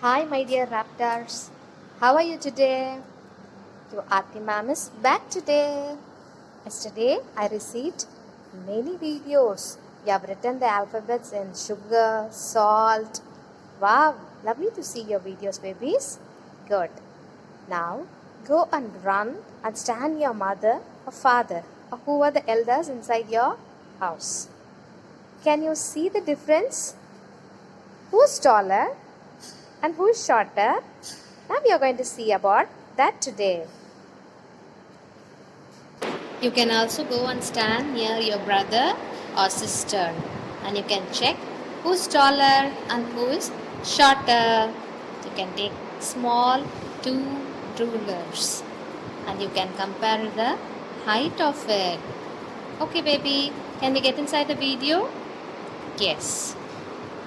Hi, my dear raptors. How are you today? Your Aarti ma'am is back today. Yesterday, I received many videos. You have written the alphabets in sugar, salt. Wow, lovely to see your videos, babies. Good. Now, go and run and stand your mother or father or who are the elders inside your house. Can you see the difference? Who's taller and who is shorter? Now we are going to see about that today. You can also go and stand near your brother or sister and you can check who's taller and who is shorter. You can take small two rulers and you can compare the height of it. Okay, baby, can we get inside the video? Yes.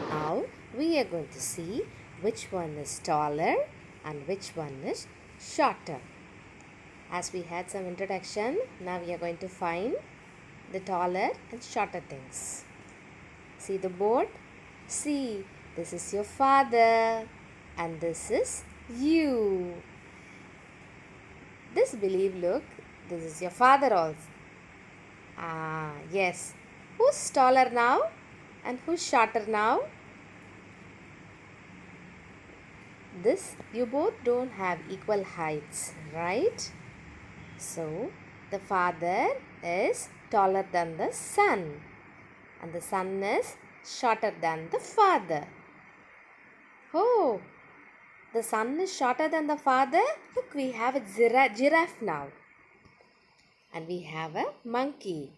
Now we are going to see which one is taller and which one is shorter. As we had some introduction, now we are going to find the taller and shorter things. See the board? See, this is your father and this is you. This believe, look, this is your father also. Ah, yes. Who's taller now and who's shorter now? This, you both don't have equal heights, right? So, the father is taller than the son and the son is shorter than the father. Oh, the son is shorter than the father. Look, we have a giraffe now. And we have a monkey.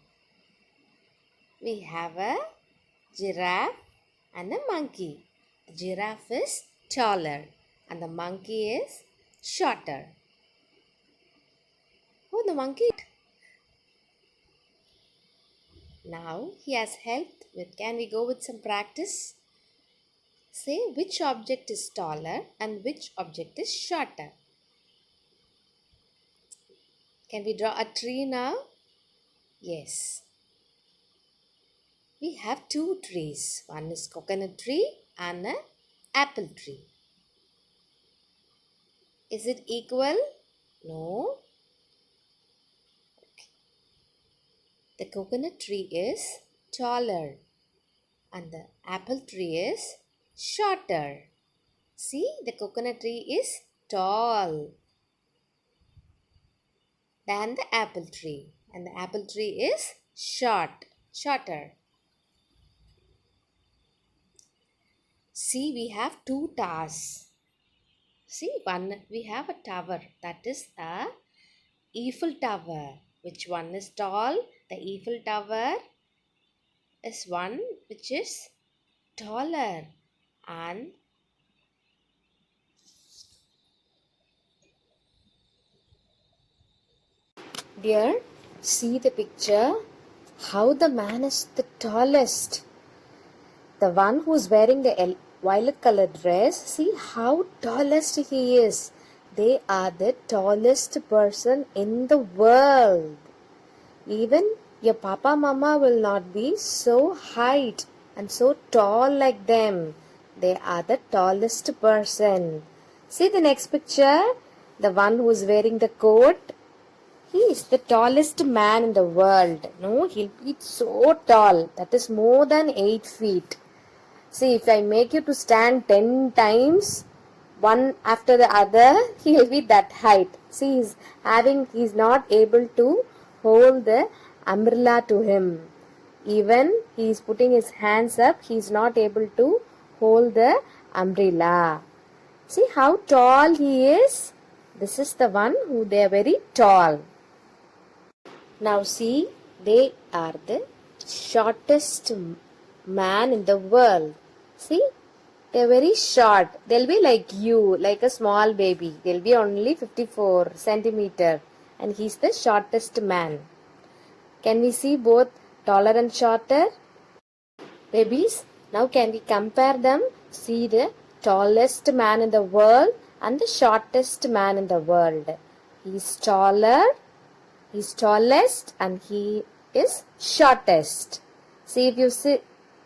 We have a giraffe and a monkey. The giraffe is taller and the monkey is shorter. Oh, the monkey. Now he has helped with, can we go with some practice? Say which object is taller and which object is shorter. Can we draw a tree now? Yes. We have two trees. One is coconut tree and an apple tree. Is it equal? No. Okay. The coconut tree is taller and the apple tree is shorter. See, the coconut tree is tall than the apple tree and the apple tree is shorter. See, we have two towers. See, one, we have a tower, that is a Eiffel Tower. Which one is tall? The Eiffel Tower is one which is taller. And dear, see the picture. How the man is the tallest. The one who is wearing the violet colored dress, see how tallest he is. They are the tallest person in the world. Even your papa mama will not be so height and so tall like them. They are the tallest person. See the next picture. The one who is wearing the coat. He is the tallest man in the world. No, he'll be so tall. That is more than 8 feet. See, if I make you to stand 10 times, one after the other, he will be that height. See, he's not able to hold the umbrella to him. Even he is putting his hands up, he is not able to hold the umbrella. See how tall he is? This is the one who they are very tall. Now see, they are the shortest man in the world. See, they're very short. They'll be like you, like a small baby. They'll be only 54 centimeter and he's the shortest man. Can we see both taller and shorter? Babies, now can we compare them? See the tallest man in the world and the shortest man in the world. He's taller, he's tallest and he is shortest. See if you see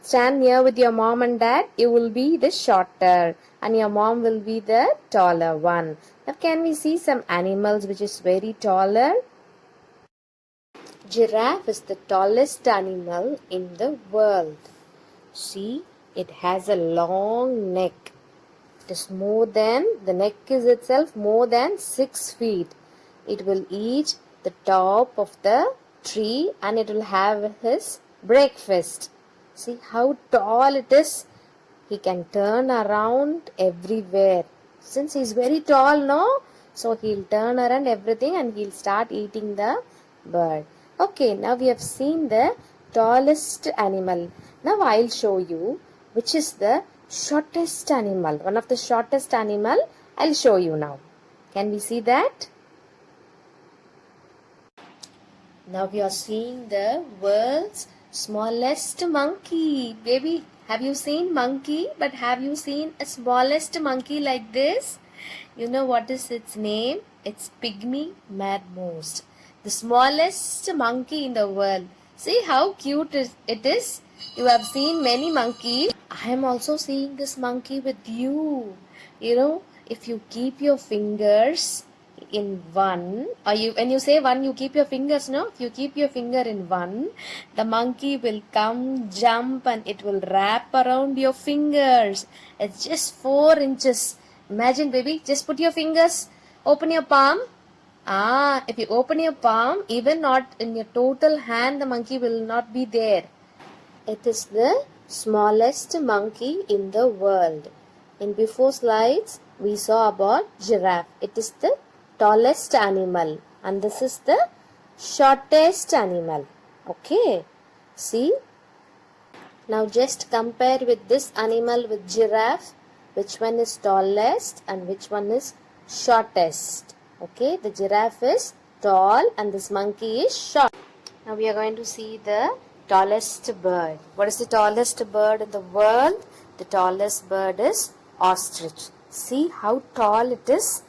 stand near with your mom and dad, you will be the shorter and your mom will be the taller one. Now can we see some animals which is very taller? Giraffe is the tallest animal in the world. See, it has a long neck. The neck is itself more than 6 feet. It will eat the top of the tree and it will have his breakfast. See how tall it is. He can turn around everywhere. Since he's very tall, no? So he'll turn around everything and he'll start eating the bird. Okay, now we have seen the tallest animal. Now I'll show you which is the shortest animal. One of the shortest animal I'll show you now. Can we see that? Now we are seeing the world's smallest monkey. Baby, have you seen monkey? But have you seen a smallest monkey like this? You know what is its name? It's pygmy mammoth. The smallest monkey in the world. See how cute it is? You have seen many monkeys. I am also seeing this monkey with you. You know, if you keep your fingers in one, or when you say one, you keep your fingers, no? If you keep your finger in one, the monkey will come, jump, and it will wrap around your fingers. It's just 4 inches. Imagine, baby, just put your fingers, open your palm. If you open your palm, even not in your total hand, the monkey will not be there. It is the smallest monkey in the world. In before slides, we saw about giraffe. It is the tallest animal and this is the shortest animal. Okay. See. Now just compare with this animal with giraffe. Which one is tallest and which one is shortest. Okay. The giraffe is tall and this monkey is short. Now we are going to see the tallest bird. What is the tallest bird in the world? The tallest bird is ostrich. See how tall it is.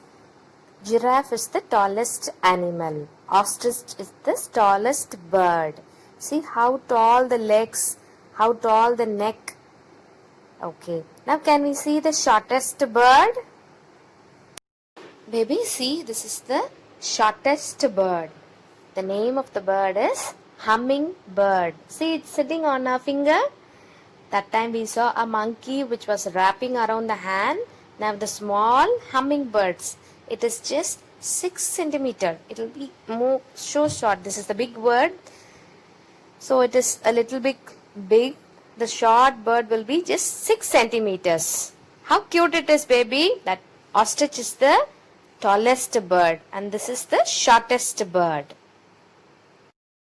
Giraffe is the tallest animal. Ostrich is the tallest bird. See how tall the legs, how tall the neck. Okay. Now can we see the shortest bird? Baby, see, this is the shortest bird. The name of the bird is hummingbird. See, it's sitting on our finger. That time we saw a monkey which was wrapping around the hand. Now the small hummingbirds. It is just 6 centimeter. It will be more so short. This is the big bird. So it is a little bit big. The short bird will be just 6 centimeters. How cute it is, baby. That ostrich is the tallest bird and this is the shortest bird.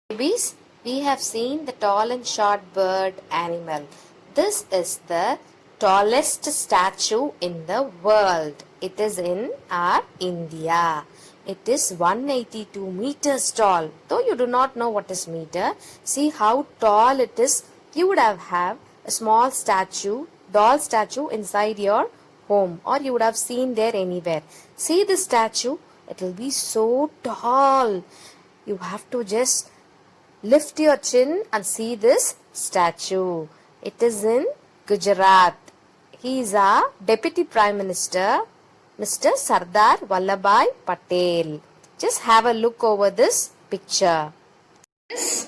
Babies, we have seen the tall and short bird animal. This is the tallest statue in the world. It is in our India. It is 182 meters tall. Though you do not know what is meter, see how tall it is. You would have a small statue, doll statue inside your home or you would have seen there anywhere. See this statue, it will be so tall. You have to just lift your chin and see this statue. It is in Gujarat. He is our Deputy Prime Minister, Mr. Sardar Vallabhbhai Patel. Just have a look over this picture. This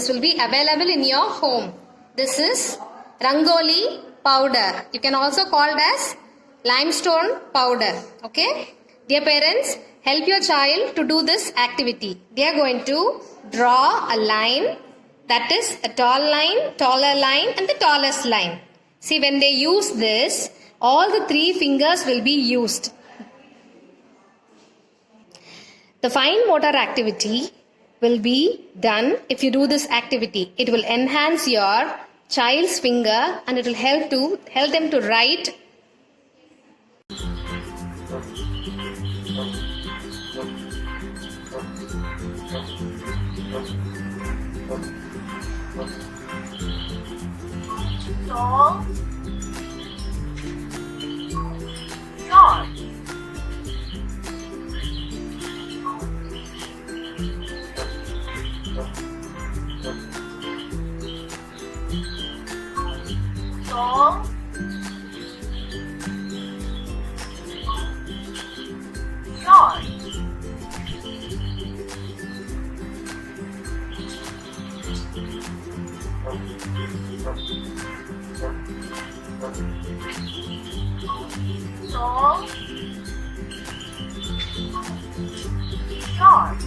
will be available in your home. This is Rangoli powder. You can also call it as limestone powder. Okay. Dear parents, help your child to do this activity. They are going to draw a line, that is a tall line, taller line and the tallest line. See, when they use this, all the 3 fingers will be used. The fine motor activity will be done if you do this activity. It will enhance your child's finger and it will help them to write. Tall, short, Doll. Shark.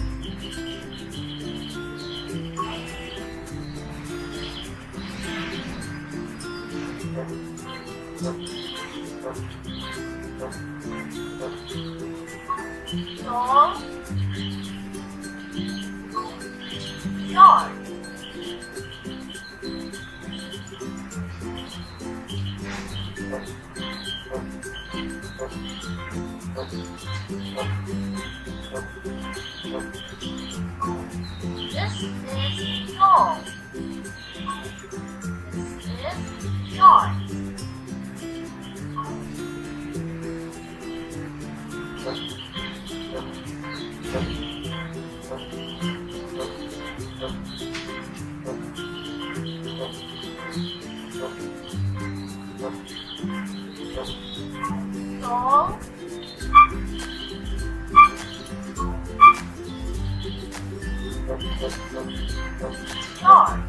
Doll. Shark. This is doll. This is shark. Doll. Shark.